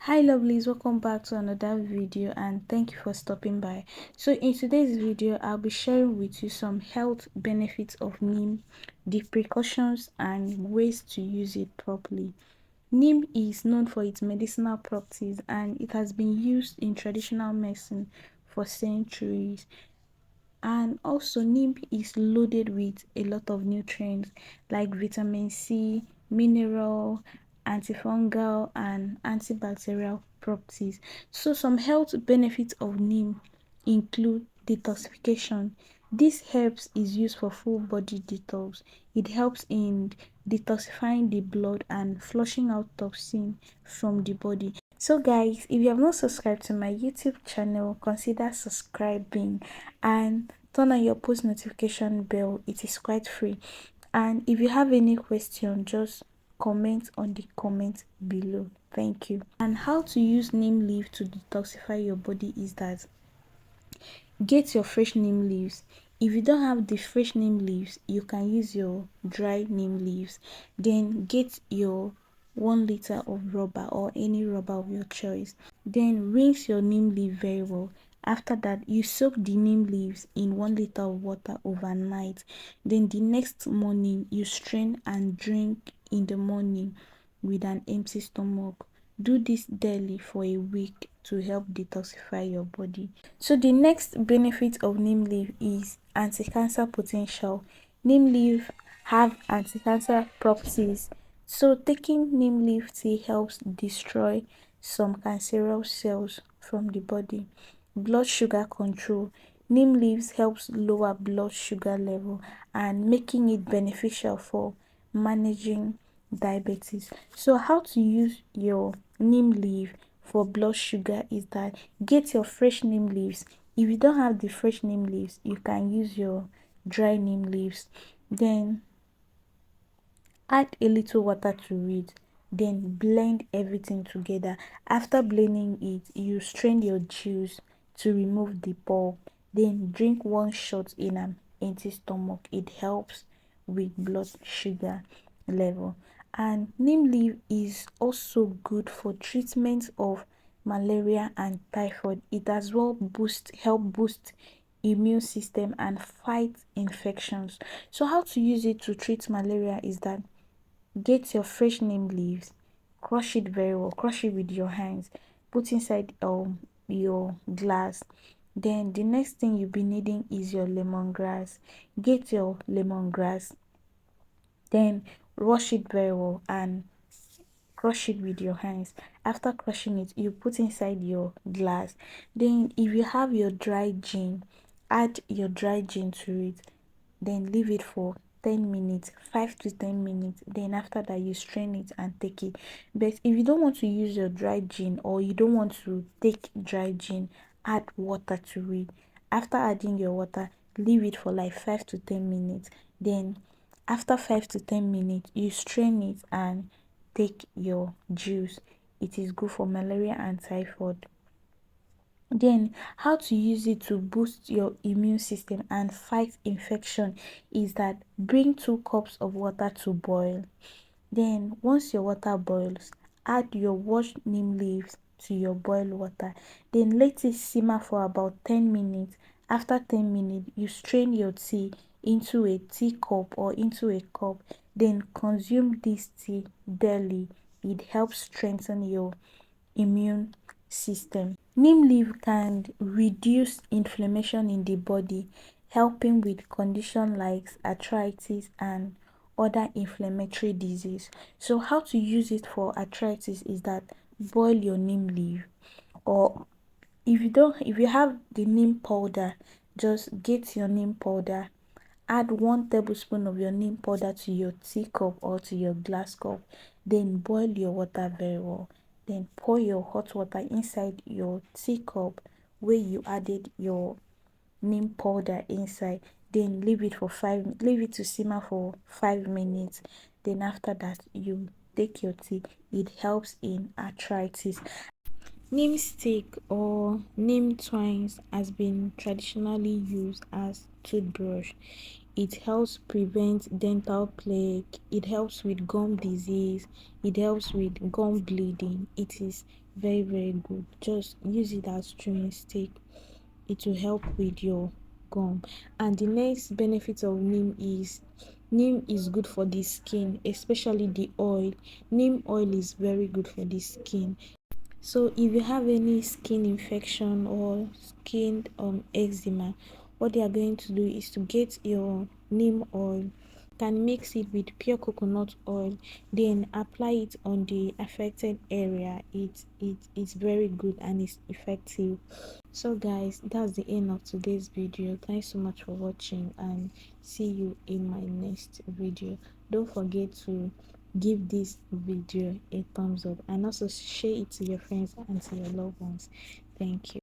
Hi lovelies, welcome back to another video and thank you for stopping by. So in today's video I'll be sharing with you some health benefits of neem, the precautions and ways to use it properly. Neem is known for its medicinal properties and it has been used in traditional medicine for centuries. And also neem is loaded with a lot of nutrients like vitamin C, mineral, antifungal and antibacterial properties. So some health benefits of neem include detoxification. This herbs is used for full body detox. It helps in detoxifying the blood and flushing out toxin from the body. So guys, if you have not subscribed to my YouTube channel, consider subscribing and turn on your post notification bell. It is quite free. And if you have any question, just comment on the comment below. Thank you. And how to use neem leaf to detoxify your body is that get your fresh neem leaves. If you don't have the fresh neem leaves, you can use your dry neem leaves. Then get your 1 liter of rubber or any rubber of your choice. Then rinse your neem leaf very well. After that, you soak the neem leaves in 1 liter of water overnight. Then the next morning, you strain and drink in the morning with an empty stomach. Do this daily for a week to help detoxify your body. So the next benefit of neem leaf is anti-cancer potential. Neem leaf have anti-cancer properties. So taking neem leaf tea helps destroy some cancerous cells from the body. Blood sugar control. Neem leaves helps lower blood sugar level and making it beneficial for managing diabetes. So how to use your neem leaf for blood sugar is that get your fresh neem leaves. If you don't have the fresh neem leaves, you can use your dry neem leaves. Then add a little water to it. Then blend everything together. After blending it, you strain your juice to remove the pulp. Then drink 1 shot in an empty stomach. It helps with blood sugar level. And neem leaf is also good for treatment of malaria and typhoid. It as well help boost immune system and fight infections. So how to use it to treat malaria is that get your fresh neem leaves, crush it very well, crush it with your hands, put inside your glass. Then the next thing you'll be needing is your lemongrass. Get your lemongrass, then wash it very well and crush it with your hands. After crushing it, you put inside your glass. Then if you have your dry gin, add your dry gin to it. Then leave it for 10 minutes, 5 to 10 minutes. Then after that, you strain it and take it. But if you don't want to use your dry gin or you don't want to take dry gin, add water to it. After adding your water, leave it for like 5 to 10 minutes. Then after 5 to 10 minutes, you strain it and take your juice. It is good for malaria and typhoid. Then how to use it to boost your immune system and fight infection is that bring 2 cups of water to boil. Then once your water boils, add your washed neem leaves to your boiled water. Then let it simmer for about 10 minutes. After 10 minutes, you strain your tea into a teacup or into a cup. Then consume this tea daily. It helps strengthen your immune system. Neem leaf can reduce inflammation in the body, helping with conditions like arthritis and other inflammatory disease. So how to use it for arthritis is that boil your neem leaf, or if you have the neem powder, just get your neem powder, add 1 tablespoon of your neem powder to your teacup or to your glass cup. Then boil your water very well. Then pour your hot water inside your teacup where you added your neem powder inside. Then leave it to simmer for 5 minutes. Then after that, you take your tea. It helps in arthritis. Neem stick or neem twines has been traditionally used as toothbrush. It helps prevent dental plaque, it helps with gum disease, it helps with gum bleeding. It is very good. Just use it as chewing stick. It will help with your gum. And the next benefit of neem is good for the skin, especially the oil. Neem oil is very good for the skin. So if you have any skin infection or skin eczema, what they are going to do is to get your neem oil, can mix it with pure coconut oil, then apply it on the affected area. It's very good and it's effective. So guys, that's the end of today's video. Thanks so much for watching, and see you in my next video. Don't forget to give this video a thumbs up and also share it to your friends and to your loved ones. Thank you.